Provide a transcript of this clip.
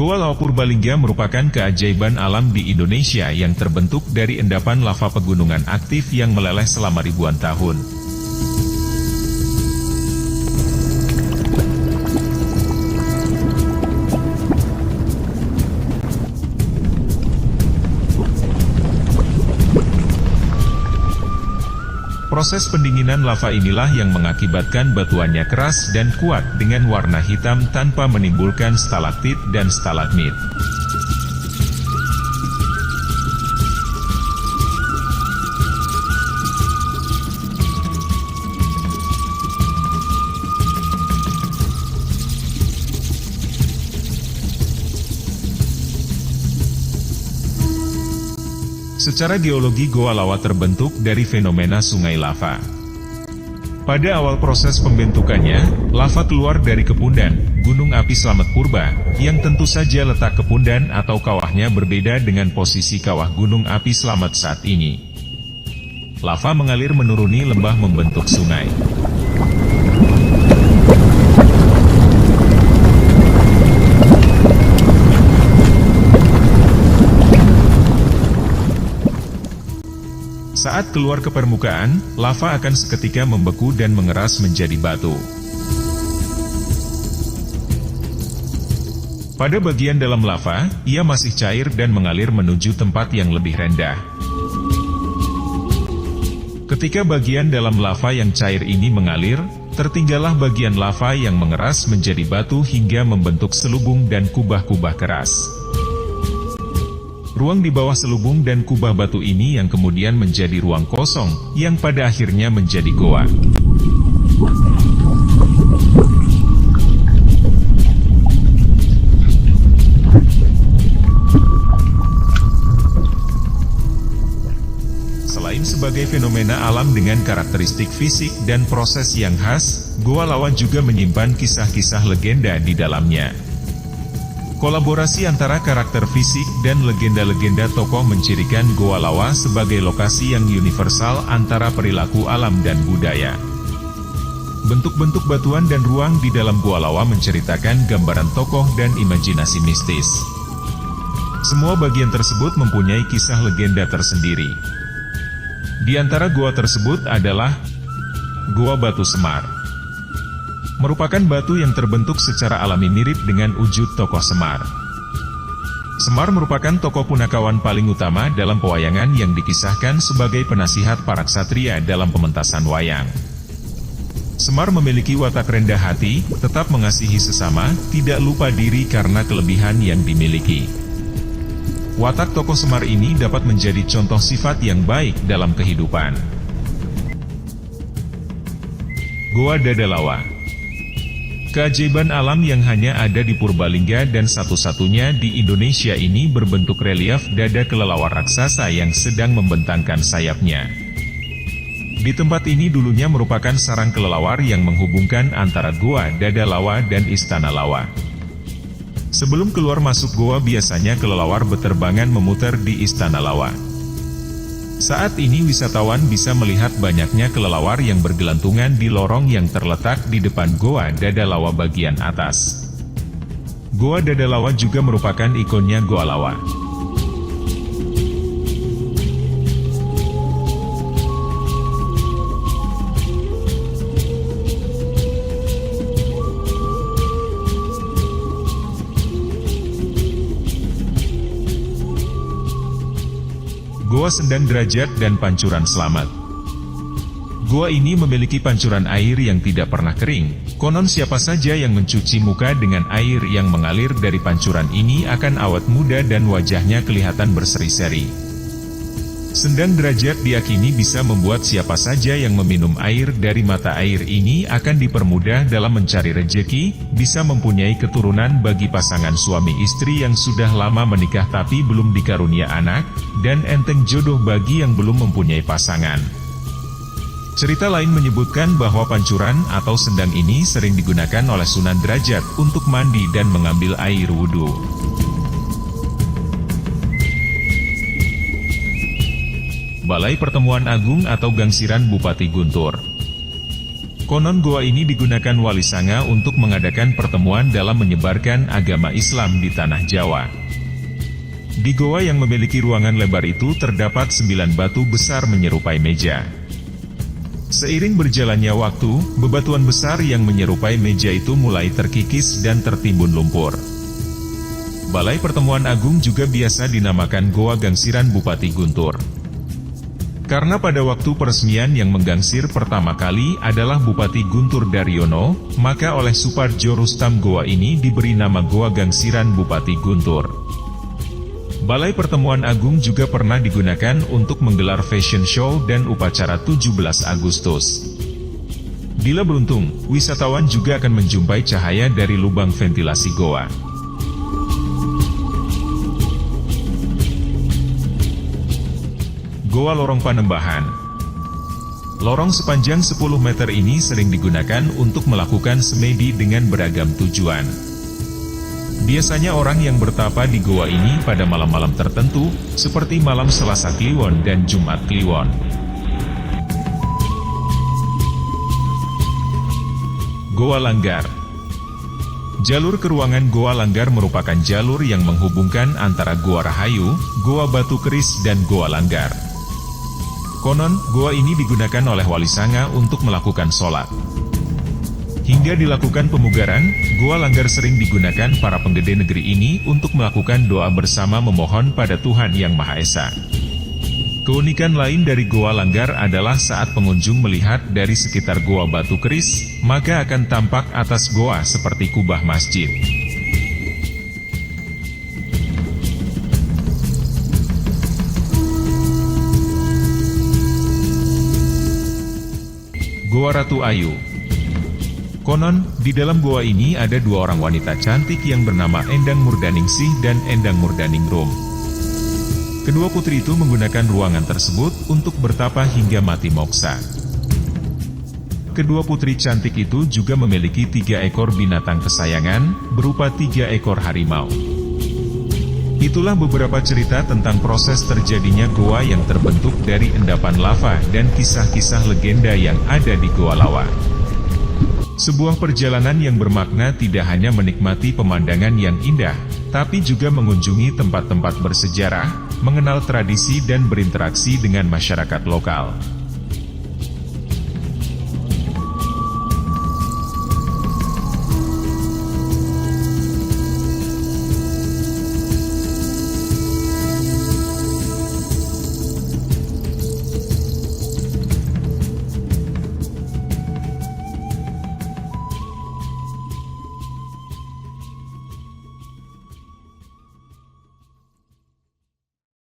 Goa Lawa Purbalingga merupakan keajaiban alam di Indonesia yang terbentuk dari endapan lava pegunungan aktif yang meleleh selama ribuan tahun. Proses pendinginan lava inilah yang mengakibatkan batuannya keras dan kuat dengan warna hitam tanpa menimbulkan stalaktit dan stalagmit. Secara geologi Goa Lawa terbentuk dari fenomena sungai lava. Pada awal proses pembentukannya, lava keluar dari Kepundan, gunung api Slamet Purba, yang tentu saja letak Kepundan atau kawahnya berbeda dengan posisi kawah gunung api Slamet saat ini. Lava mengalir menuruni lembah membentuk sungai. Saat keluar ke permukaan, lava akan seketika membeku dan mengeras menjadi batu. Pada bagian dalam lava, ia masih cair dan mengalir menuju tempat yang lebih rendah. Ketika bagian dalam lava yang cair ini mengalir, tertinggallah bagian lava yang mengeras menjadi batu hingga membentuk selubung dan kubah-kubah keras. Ruang di bawah selubung dan kubah batu ini yang kemudian menjadi ruang kosong, yang pada akhirnya menjadi goa. Selain sebagai fenomena alam dengan karakteristik fisik dan proses yang khas, Goa Lawa juga menyimpan kisah-kisah legenda di dalamnya. Kolaborasi antara karakter fisik dan legenda-legenda tokoh mencirikan Goa Lawa sebagai lokasi yang universal antara perilaku alam dan budaya. Bentuk-bentuk batuan dan ruang di dalam Goa Lawa menceritakan gambaran tokoh dan imajinasi mistis. Semua bagian tersebut mempunyai kisah legenda tersendiri. Di antara goa tersebut adalah Goa Batu Semar. Merupakan batu yang terbentuk secara alami mirip dengan wujud tokoh Semar. Semar merupakan tokoh punakawan paling utama dalam pewayangan yang dikisahkan sebagai penasihat para ksatria dalam pementasan wayang. Semar memiliki watak rendah hati, tetap mengasihi sesama, tidak lupa diri karena kelebihan yang dimiliki. Watak tokoh Semar ini dapat menjadi contoh sifat yang baik dalam kehidupan. Goa Dadalawa. Keajaiban alam yang hanya ada di Purbalingga dan satu-satunya di Indonesia ini berbentuk relief dada kelelawar raksasa yang sedang membentangkan sayapnya. Di tempat ini dulunya merupakan sarang kelelawar yang menghubungkan antara Goa Dadalawa dan Istana Lawa. Sebelum keluar masuk goa biasanya kelelawar beterbangan memutar di Istana Lawa. Saat ini wisatawan bisa melihat banyaknya kelelawar yang bergelantungan di lorong yang terletak di depan Goa Dadalawa bagian atas. Goa Dadalawa juga merupakan ikonnya Goa Lawa. Goa Sendang Derajat dan Pancuran Selamat. Goa ini memiliki pancuran air yang tidak pernah kering. Konon siapa saja yang mencuci muka dengan air yang mengalir dari pancuran ini akan awet muda dan wajahnya kelihatan berseri-seri. Sendang Derajat diyakini bisa membuat siapa saja yang meminum air dari mata air ini akan dipermudah dalam mencari rejeki, bisa mempunyai keturunan bagi pasangan suami istri yang sudah lama menikah tapi belum dikarunia anak, dan enteng jodoh bagi yang belum mempunyai pasangan. Cerita lain menyebutkan bahwa pancuran atau sendang ini sering digunakan oleh Sunan Derajat untuk mandi dan mengambil air wudhu. Balai Pertemuan Agung atau Gangsiran Bupati Guntur. Konon goa ini digunakan Wali Sanga untuk mengadakan pertemuan dalam menyebarkan agama Islam di tanah Jawa. Di goa yang memiliki ruangan lebar itu terdapat 9 batu besar menyerupai meja. Seiring berjalannya waktu, bebatuan besar yang menyerupai meja itu mulai terkikis dan tertimbun lumpur. Balai Pertemuan Agung juga biasa dinamakan Goa Gangsiran Bupati Guntur. Karena pada waktu peresmian yang menggangsir pertama kali adalah Bupati Guntur Daryono, maka oleh Suparjo Rustam goa ini diberi nama Goa Gangsiran Bupati Guntur. Balai Pertemuan Agung juga pernah digunakan untuk menggelar fashion show dan upacara 17 Agustus. Bila beruntung, wisatawan juga akan menjumpai cahaya dari lubang ventilasi goa. Goa Lorong Panembahan. Lorong sepanjang 10 meter ini sering digunakan untuk melakukan semedi dengan beragam tujuan. Biasanya orang yang bertapa di goa ini pada malam-malam tertentu, seperti malam Selasa Kliwon dan Jumat Kliwon. Goa Langgar. Jalur ke ruangan Goa Langgar merupakan jalur yang menghubungkan antara Goa Rahayu, Goa Batu Keris dan Goa Langgar. Konon, goa ini digunakan oleh Wali Sanga untuk melakukan sholat. Hingga dilakukan pemugaran, Goa Langgar sering digunakan para penggede negeri ini untuk melakukan doa bersama memohon pada Tuhan Yang Maha Esa. Keunikan lain dari Goa Langgar adalah saat pengunjung melihat dari sekitar Goa Batu Keris, maka akan tampak atas goa seperti kubah masjid. Goa Ratu Ayu. Konon, di dalam goa ini ada 2 orang wanita cantik yang bernama Endang Murdaningsih dan Endang Murdhaningrum. Kedua putri itu menggunakan ruangan tersebut untuk bertapa hingga mati moksa. Kedua putri cantik itu juga memiliki 3 ekor binatang kesayangan, berupa 3 ekor harimau. Itulah beberapa cerita tentang proses terjadinya goa yang terbentuk dari endapan lava dan kisah-kisah legenda yang ada di Goa Lawa. Sebuah perjalanan yang bermakna tidak hanya menikmati pemandangan yang indah, tapi juga mengunjungi tempat-tempat bersejarah, mengenal tradisi dan berinteraksi dengan masyarakat lokal.